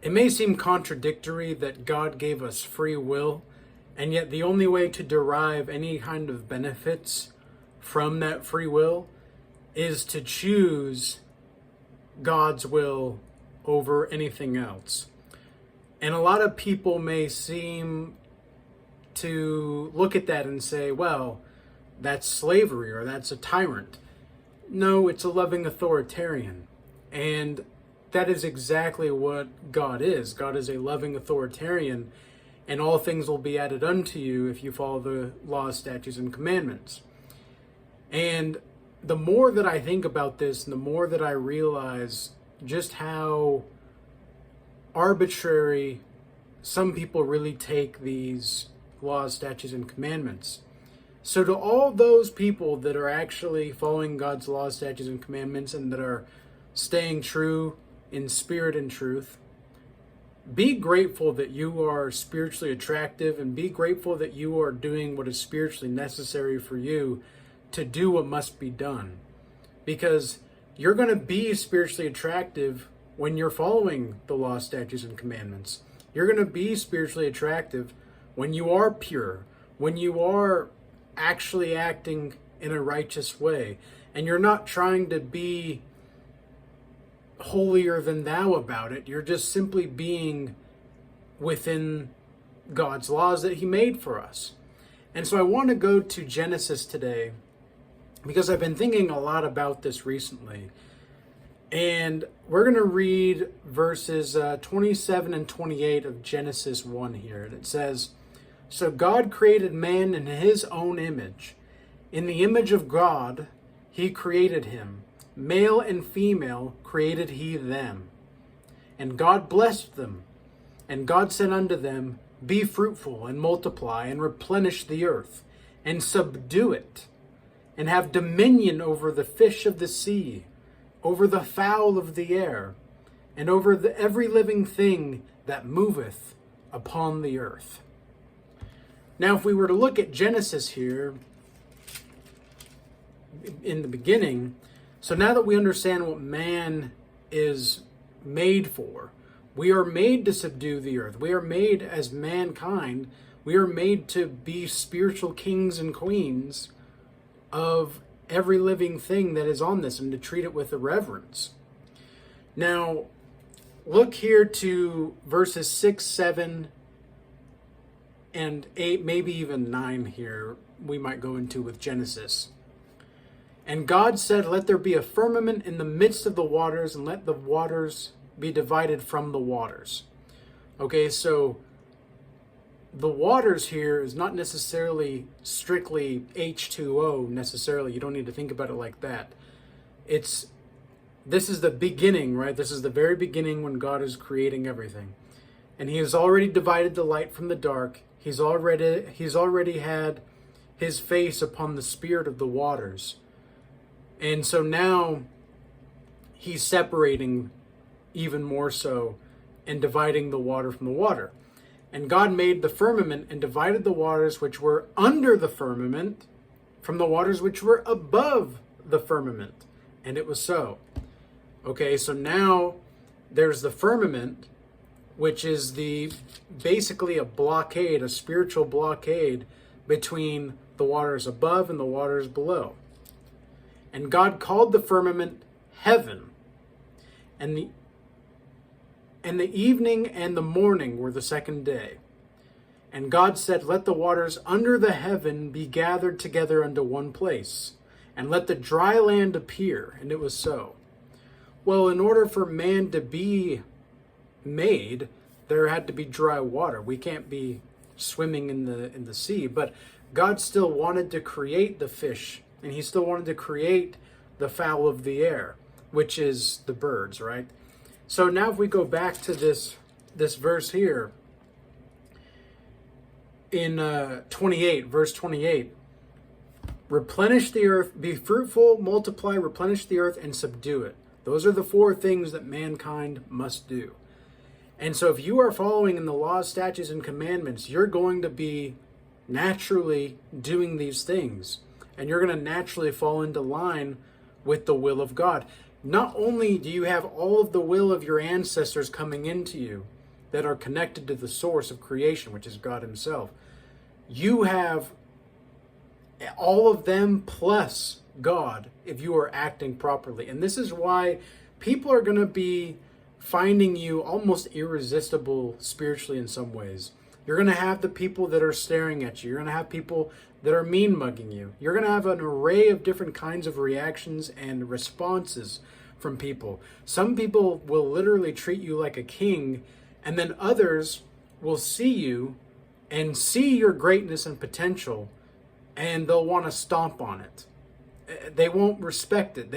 It may seem contradictory that God gave us free will, and yet the only way to derive any kind of benefits from that free will is to choose God's will over anything else. And a lot of people may seem to look at that and say, well, that's slavery or that's a tyrant. No, it's a loving authoritarian. And that is exactly what God is. God is a loving authoritarian, and all things will be added unto you if you follow the laws, statutes, and commandments. And the more that I think about this, and the more that I realize just how arbitrary some people really take these laws, statutes, and commandments. So to all those people that are actually following God's laws, statutes, and commandments, and that are staying true in spirit and truth, be grateful that you are spiritually attractive, and be grateful that you are doing what is spiritually necessary for you to do what must be done. Because you're going to be spiritually attractive when you're following the law, statutes, and commandments. You're going to be spiritually attractive when you are pure, when you are actually acting in a righteous way, and you're not trying to be holier than thou about it. You're just simply being within God's laws that He made for us. And so I want to go to Genesis today because I've been thinking a lot about this recently. And we're going to read verses 27 and 28 of Genesis 1 here. And it says, "So God created man in His own image. In the image of God, He created him. Male and female created He them. And God blessed them. And God said unto them, Be fruitful and multiply and replenish the earth and subdue it, and have dominion over the fish of the sea, over the fowl of the air, and over every living thing that moveth upon the earth." Now, if we were to look at Genesis here in the beginning, so now that we understand what man is made for, we are made to subdue the earth. We are made as mankind. We are made to be spiritual kings and queens of every living thing that is on this, and to treat it with reverence. Now, look here to verses 6, 7, and 8, maybe even 9 here we might go into with Genesis. "And God said, Let there be a firmament in the midst of the waters, and let the waters be divided from the waters." Okay, so the waters here is not necessarily strictly H2O necessarily. You don't need to think about it like that. This is the beginning, right? This is the very beginning when God is creating everything. And He has already divided the light from the dark. He's already had His face upon the spirit of the waters. And so now He's separating even more so and dividing the water from the water. "And God made the firmament and divided the waters which were under the firmament from the waters which were above the firmament. And it was so." Okay, so now there's the firmament, which is basically a blockade, a spiritual blockade between the waters above and the waters below. "And God called the firmament heaven, and the evening and the morning were the second day. And God said, Let the waters under the heaven be gathered together unto one place, and let the dry land appear. And it was so." Well, in order for man to be made, there had to be dry water. We can't be swimming in the sea, but God still wanted to create the fish, and He still wanted to create the fowl of the air, which is the birds, right? So now if we go back to this verse here, in 28, verse 28, "Replenish the earth, be fruitful, multiply, replenish the earth, and subdue it." Those are the 4 things that mankind must do. And so if you are following in the laws, statutes, and commandments, you're going to be naturally doing these things. And you're going to naturally fall into line with the will of God. Not only do you have all of the will of your ancestors coming into you, that are connected to the source of creation, which is God himself. You have all of them plus God if you are acting properly. And this is why people are going to be finding you almost irresistible spiritually in some ways. You're going to have the people that are staring at you. You're going to have people that are mean mugging you. You're going to have an array of different kinds of reactions and responses from people. Some people will literally treat you like a king, and then others will see you and see your greatness and potential, and they'll want to stomp on it. They won't respect it.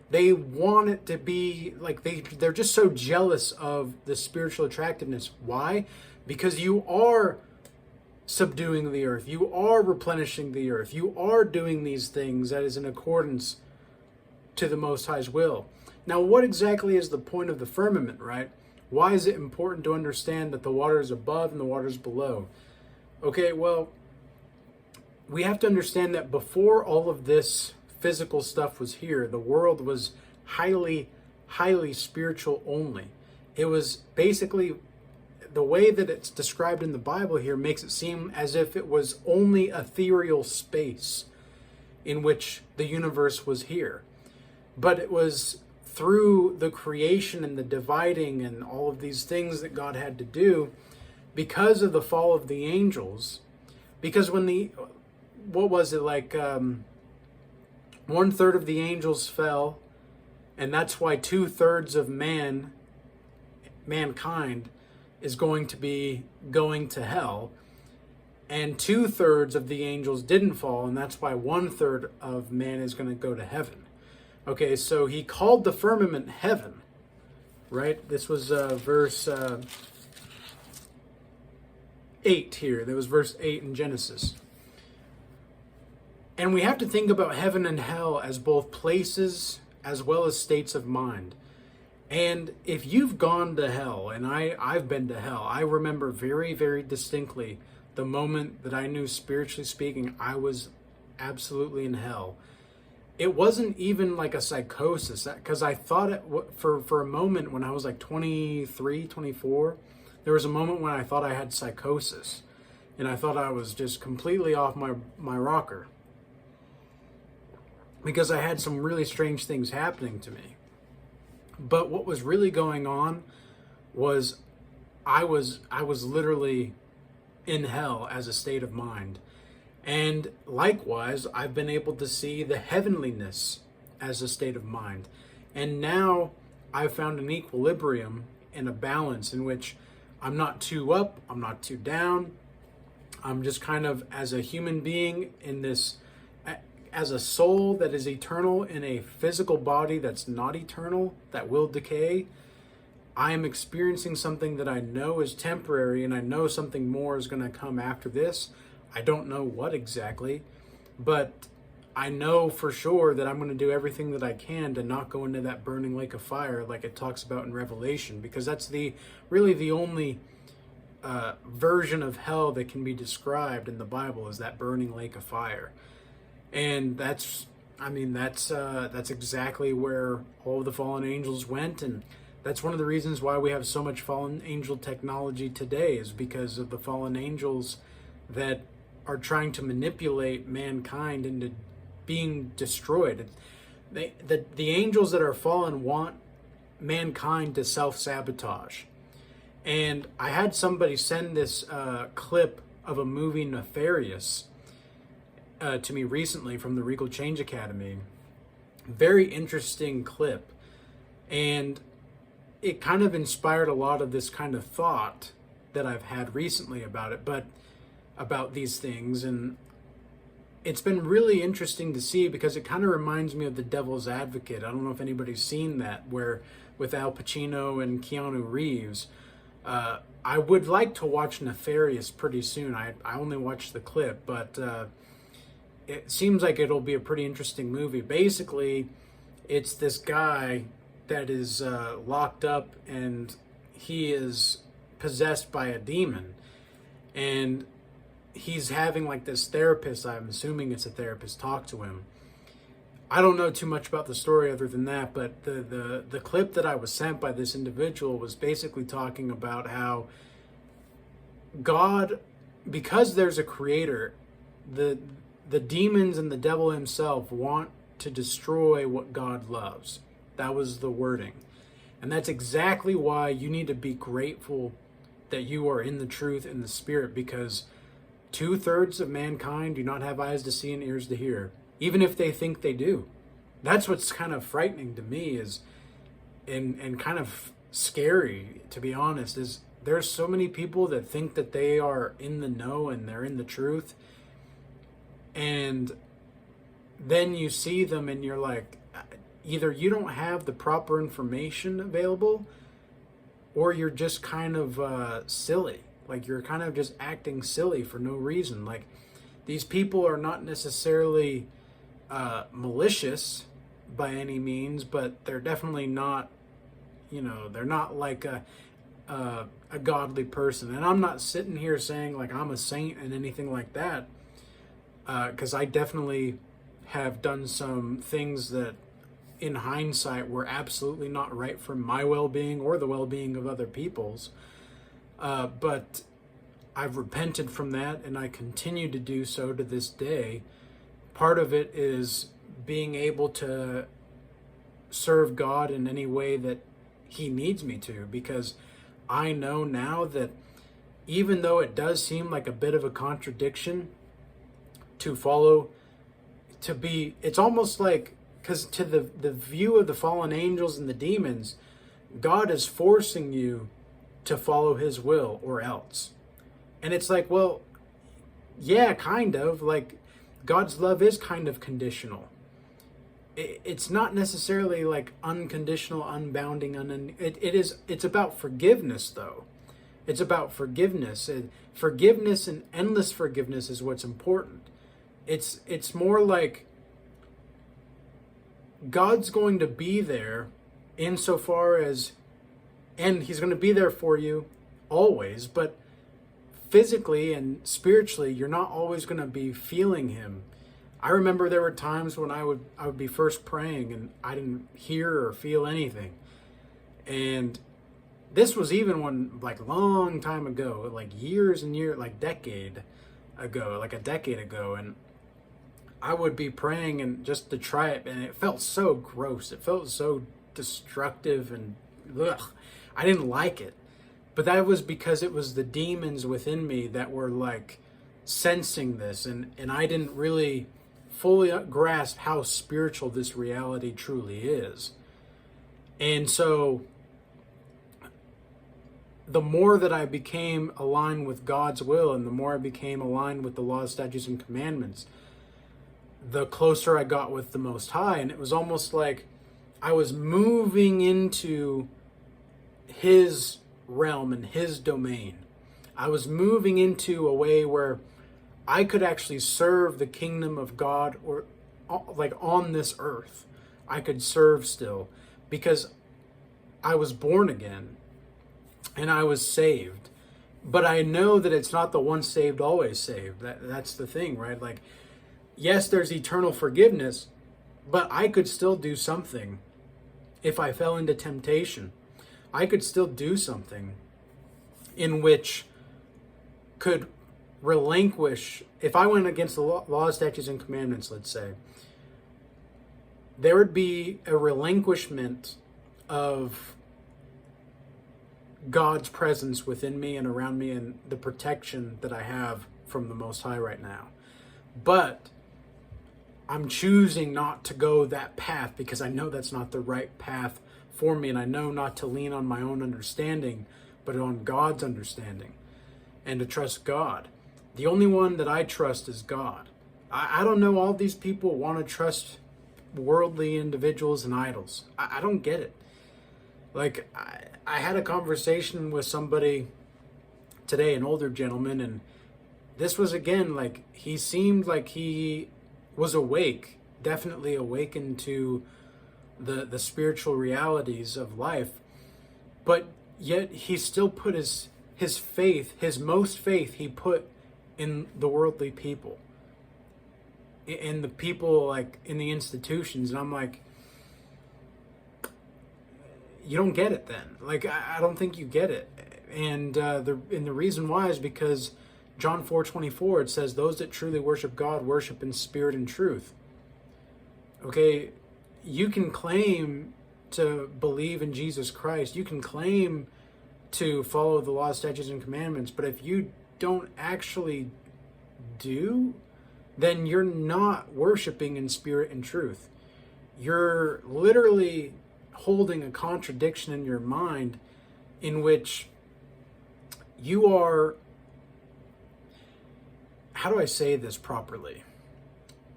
They want it to be like they're just so jealous of the spiritual attractiveness. Why? Because you are subduing the earth. You are replenishing the earth. You are doing these things that is in accordance to the Most High's will. Now, what exactly is the point of the firmament, right? Why is it important to understand that the water is above and the water is below? Okay, well, we have to understand that before all of this physical stuff was here, the world was highly, highly spiritual only. It was basically, the way that it's described in the Bible here makes it seem as if it was only ethereal space in which the universe was here. But it was through the creation and the dividing and all of these things that God had to do because of the fall of the angels. Because when what was it, like 1/3 of the angels fell, and that's why 2/3 of mankind is going to be going to hell, and 2/3 of the angels didn't fall, and that's why 1/3 of man is going to go to heaven. Okay, so he called the firmament heaven, right? This was verse 8 here. That was verse 8 in Genesis. And we have to think about heaven and hell as both places as well as states of mind. And if you've gone to hell, and I've been to hell, I remember very, very distinctly the moment that I knew, spiritually speaking, I was absolutely in hell. It wasn't even like a psychosis, because I thought it for a moment when I was like 23, 24, there was a moment when I thought I had psychosis, and I thought I was just completely off my rocker, because I had some really strange things happening to me. But what was really going on was I was literally in hell as a state of mind. And likewise, I've been able to see the heavenliness as a state of mind. And now I've found an equilibrium and a balance in which I'm not too up, I'm not too down. I'm just kind of, as a human being in this, as a soul that is eternal in a physical body that's not eternal, that will decay, I am experiencing something that I know is temporary, and I know something more is going to come after this. I don't know what exactly, but I know for sure that I'm going to do everything that I can to not go into that burning lake of fire like it talks about in Revelation, because that's really the only version of hell that can be described in the Bible, is that burning lake of fire. And that's exactly where all of the fallen angels went, and that's one of the reasons why we have so much fallen angel technology today, is because of the fallen angels that are trying to manipulate mankind into being destroyed. The angels that are fallen want mankind to self-sabotage. And I had somebody send this clip of a movie, Nefarious, to me recently from the Regal Change Academy. Very interesting clip. And it kind of inspired a lot of this kind of thought that I've had recently about it, but about these things. And it's been really interesting to see, because it kind of reminds me of The Devil's Advocate. I don't know if anybody's seen that, where with Al Pacino and Keanu Reeves. I would like to watch Nefarious pretty soon. I only watched the clip, but it seems like it'll be a pretty interesting movie. Basically, it's this guy that is locked up, and he is possessed by a demon. And he's having like this therapist, I'm assuming it's a therapist, talk to him. I don't know too much about the story other than that, but the clip that I was sent by this individual was basically talking about how God, because there's a creator, the demons and the devil himself want to destroy what God loves. That was the wording. And that's exactly why you need to be grateful that you are in the truth and the spirit, because 2/3 of mankind do not have eyes to see and ears to hear, even if they think they do. That's what's kind of frightening to me, is and kind of scary, to be honest, is there's so many people that think that they are in the know and they're in the truth. And then you see them and you're like, either you don't have the proper information available, or you're just kind of silly. Like, you're kind of just acting silly for no reason. Like, these people are not necessarily malicious by any means, but they're definitely not, they're not like a godly person. And I'm not sitting here saying like I'm a saint and anything like that, because I definitely have done some things that in hindsight were absolutely not right for my well-being or the well-being of other people's. But I've repented from that, and I continue to do so to this day. Part of it is being able to serve God in any way that He needs me to, because I know now that even though it does seem like a bit of a contradiction to follow, it's almost like, because to the view of the fallen angels and the demons, God is forcing you to follow His will or else. And it's like, well, yeah, kind of. Like, God's love is kind of conditional. It's not necessarily like unconditional, unbounding, it's about forgiveness, though. It's about forgiveness. Forgiveness and endless forgiveness is what's important. It's more like God's going to be there insofar as, and He's going to be there for you always, but physically and spiritually, you're not always going to be feeling Him. I remember there were times when I would be first praying and I didn't hear or feel anything. And this was even when, like, long time ago, like years and years, like a decade ago. And I would be praying and just to try it, and it felt so gross. It felt so destructive, and ugh, I didn't like it. But that was because it was the demons within me that were like sensing this, and I didn't really fully grasp how spiritual this reality truly is. And so the more that I became aligned with God's will, and the more I became aligned with the laws, statutes, and commandments, the closer I got with the Most High. And it was almost like I was moving into His realm and His domain. I was moving into a way where I could actually serve the kingdom of God, or like on this earth. I could serve still, because I was born again and I was saved. But I know that it's not the once saved, always saved. That's the thing, right? Like, yes, there's eternal forgiveness, but I could still do something if I fell into temptation. I could still do something in which could relinquish, if I went against the law, statutes, and commandments, let's say, there would be a relinquishment of God's presence within me and around me, and the protection that I have from the Most High right now. But I'm choosing not to go that path, because I know that's not the right path for me, and I know not to lean on my own understanding, but on God's understanding, and to trust God. The only one that I trust is God. I don't know, all these people want to trust worldly individuals and idols. I don't get it. Like, I had a conversation with somebody today, an older gentleman, and this was, again, like, he seemed like he was awake, definitely awakened to the spiritual realities of life, but yet he still put his faith, his most faith, he put in the worldly people. and the people like in the institutions, and I'm like, you don't get it then. Like, I don't think you get it. And the reason why is because John 4:24, it says, those that truly worship God worship in spirit and truth. Okay, you can claim to believe in Jesus Christ. You can claim to follow the law, statutes, and commandments, but if you don't actually do, then you're not worshiping in spirit and truth. You're literally holding a contradiction in your mind in which you are, how do I say this properly?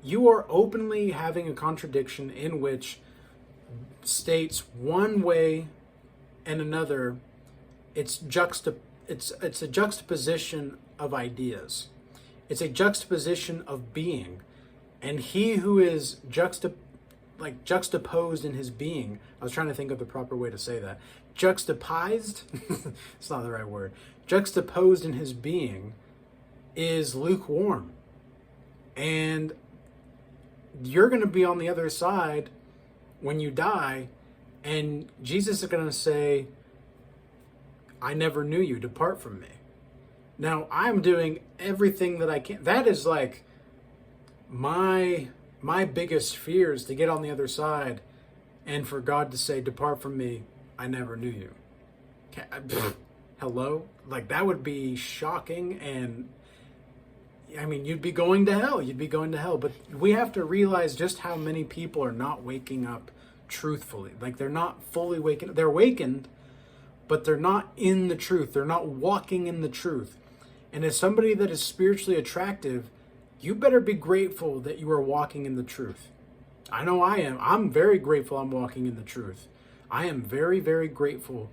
You are openly having a contradiction in which states one way and another. It's a juxtaposition of ideas. It's a juxtaposition of being. And he who is juxtaposed in his being, I was trying to think of the proper way to say that. Juxtaposed? It's not the right word. Juxtaposed in his being is lukewarm. And you're going to be on the other side when you die, and Jesus is going to say, I never knew you, depart from me. Now, I'm doing everything that I can. That is like my biggest fear, is to get on the other side and for God to say, depart from me, I never knew you. Hello? Like, that would be shocking, and I mean, you'd be going to hell. But we have to realize just how many people are not waking up truthfully. Like, they're not fully waking. They're awakened, but they're not in the truth. They're not walking in the truth. And as somebody that is spiritually attractive, you better be grateful that you are walking in the truth. I know I am. I'm very grateful I'm walking in the truth. I am very, very grateful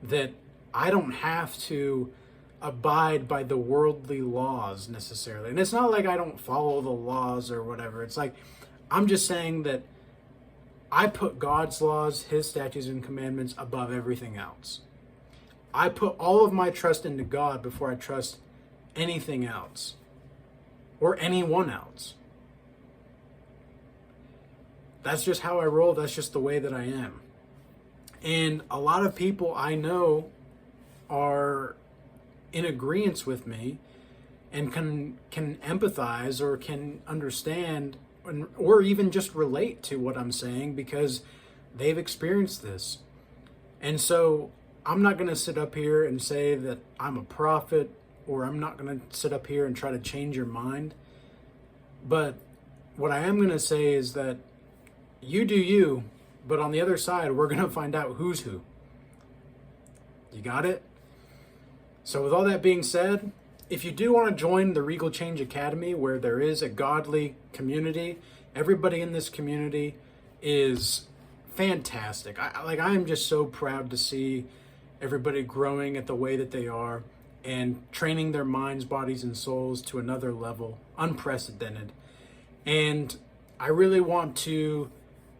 that I don't have to abide by the worldly laws necessarily. And it's not like I don't follow the laws or whatever. It's like, I'm just saying that I put God's laws, his statutes and commandments above everything else. I put all of my trust into God before I trust anything else or anyone else. That's just how I roll. That's just the way that I am. And a lot of people I know are in agreement with me and can empathize or can understand or even just relate to what I'm saying because they've experienced this. And so I'm not going to sit up here and say that I'm a prophet, or I'm not going to sit up here and try to change your mind. But what I am going to say is that you do you, but on the other side, we're going to find out who's who. You got it? So with all that being said, if you do want to join the Regal Change Academy, where there is a godly community, everybody in this community is fantastic. I am just so proud to see everybody growing at the way that they are and training their minds, bodies, and souls to another level, unprecedented. And I really want to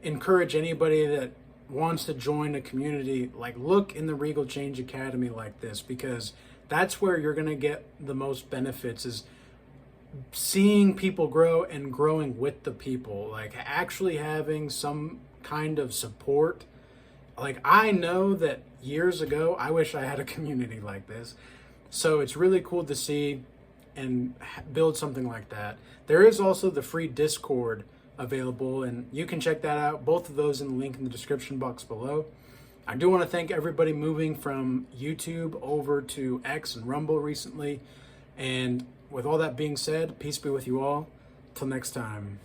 encourage anybody that wants to join a community, like, look in the Regal Change Academy like this, because that's where you're going to get the most benefits, is seeing people grow and growing with the people, like actually having some kind of support. Like, I know that years ago, I wish I had a community like this. So it's really cool to see and build something like that. There is also the free Discord available, and you can check that out. Both of those in the link in the description box below. I do want to thank everybody moving from YouTube over to X and Rumble recently. And with all that being said, peace be with you all. Till next time.